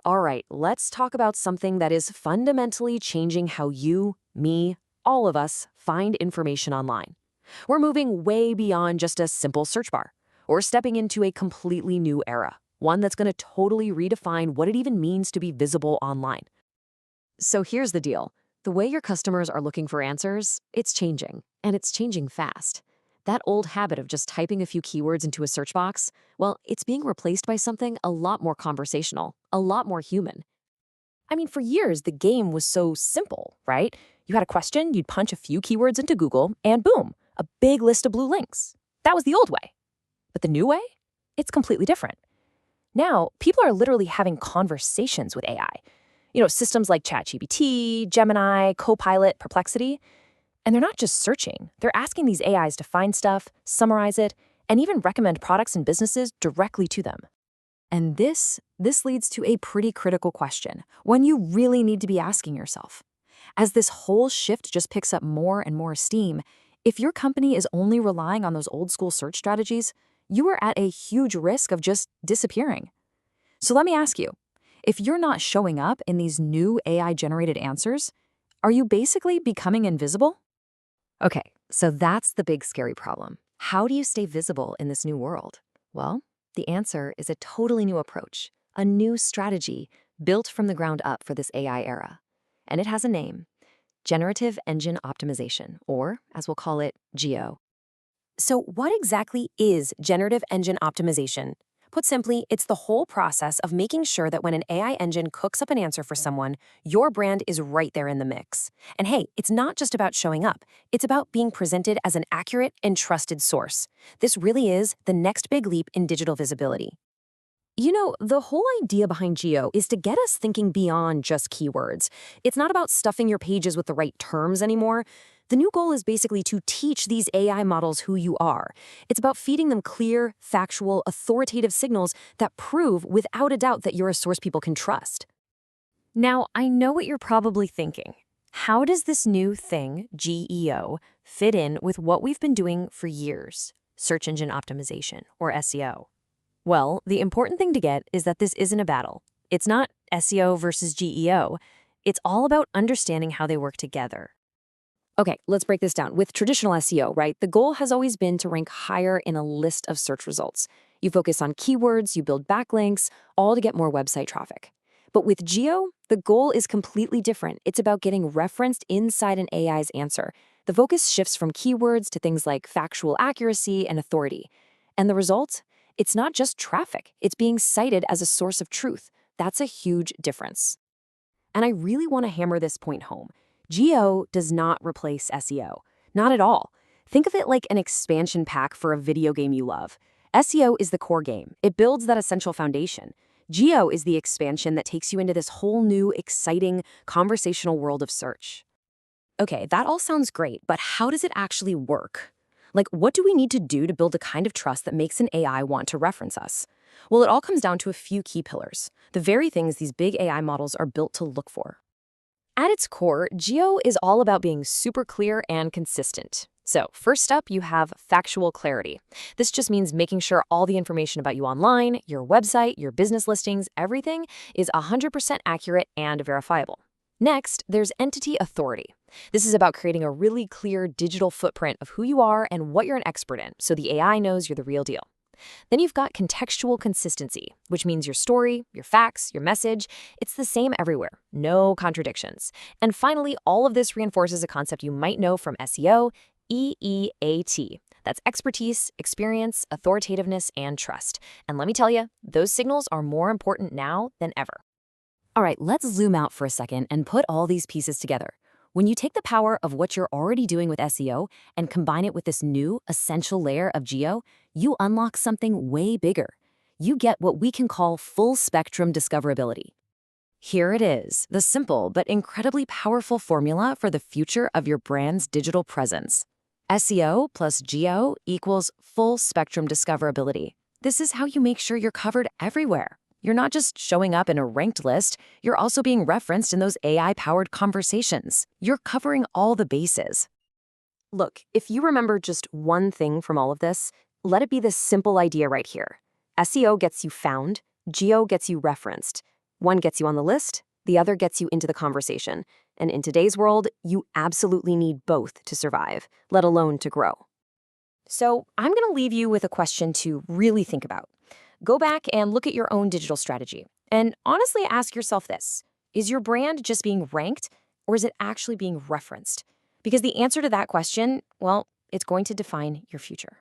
All right, let's talk about something that is fundamentally changing how you, me, all of us find information online. We're moving way beyond just a simple search bar. We're stepping into a completely new era, one that's going to totally redefine what it even means to be visible online. So here's the deal. The way your customers are looking for answers, it's changing, and it's changing fast. That old habit of just typing a few keywords into a search box, well, it's being replaced by something a lot more conversational, a lot more human. I mean, for years, the game was so simple, right? You had a question, you'd punch a few keywords into Google, and boom, a big list of blue links. That was the old way. But the new way? It's completely different. Now, people are literally having conversations with AI. Systems like ChatGPT, Gemini, Copilot, Perplexity. And they're not just searching. They're asking these AIs to find stuff, summarize it, and even recommend products and businesses directly to them. And this leads to a pretty critical question, one you really need to be asking yourself. As this whole shift just picks up more and more steam, if your company is only relying on those old school search strategies, you are at a huge risk of just disappearing. So let me ask you, if you're not showing up in these new AI-generated answers, are you basically becoming invisible? Okay, so that's the big scary problem. How do you stay visible in this new world? Well, the answer is a totally new approach, a new strategy built from the ground up for this AI era. And it has a name, Generative Engine Optimization, or as we'll call it, GEO. So what exactly is Generative Engine Optimization? Put simply, it's the whole process of making sure that when an AI engine cooks up an answer for someone, your brand is right there in the mix. And hey, it's not just about showing up. It's about being presented as an accurate and trusted source. This really is the next big leap in digital visibility. The whole idea behind Geo is to get us thinking beyond just keywords. It's not about stuffing your pages with the right terms anymore. The new goal is basically to teach these AI models who you are. It's about feeding them clear, factual, authoritative signals that prove without a doubt that you're a source people can trust. Now, I know what you're probably thinking. How does this new thing, GEO, fit in with what we've been doing for years? Search engine optimization, or SEO. Well, the important thing to get is that this isn't a battle. It's not SEO versus GEO. It's all about understanding how they work together. Okay, let's break this down. With traditional SEO, right, the goal has always been to rank higher in a list of search results. You focus on keywords, you build backlinks, all to get more website traffic. But with Geo, the goal is completely different. It's about getting referenced inside an AI's answer. The focus shifts from keywords to things like factual accuracy and authority. And the result? It's not just traffic. It's being cited as a source of truth. That's a huge difference. And I really want to hammer this point home. Geo does not replace SEO. Not at all. Think of it like an expansion pack for a video game you love. SEO is the core game. It builds that essential foundation. Geo is the expansion that takes you into this whole new, exciting, conversational world of search. Okay, that all sounds great, but how does it actually work? Like, what do we need to do to build a kind of trust that makes an AI want to reference us? Well, it all comes down to a few key pillars, the very things these big AI models are built to look for. At its core, Geo is all about being super clear and consistent. So first up, you have factual clarity. This just means making sure all the information about you online, your website, your business listings, everything is 100% accurate and verifiable. Next, there's entity authority. This is about creating a really clear digital footprint of who you are and what you're an expert in, so the AI knows you're the real deal. Then you've got contextual consistency, which means your story, your facts, your message, it's the same everywhere, no contradictions. And finally, all of this reinforces a concept you might know from SEO, EEAT. That's expertise, experience, authoritativeness, and trust. And let me tell you, those signals are more important now than ever. All right, let's zoom out for a second and put all these pieces together. When you take the power of what you're already doing with SEO and combine it with this new, essential layer of Geo, you unlock something way bigger. You get what we can call full-spectrum discoverability. Here it is, the simple but incredibly powerful formula for the future of your brand's digital presence. SEO plus Geo equals full-spectrum discoverability. This is how you make sure you're covered everywhere. You're not just showing up in a ranked list, you're also being referenced in those AI-powered conversations. You're covering all the bases. Look, if you remember just one thing from all of this, let it be this simple idea right here. SEO gets you found, Geo gets you referenced. One gets you on the list, the other gets you into the conversation. And in today's world, you absolutely need both to survive, let alone to grow. So I'm going to leave you with a question to really think about. Go back and look at your own digital strategy. And honestly ask yourself this: is your brand just being ranked, or is it actually being referenced? Because the answer to that question, well, it's going to define your future.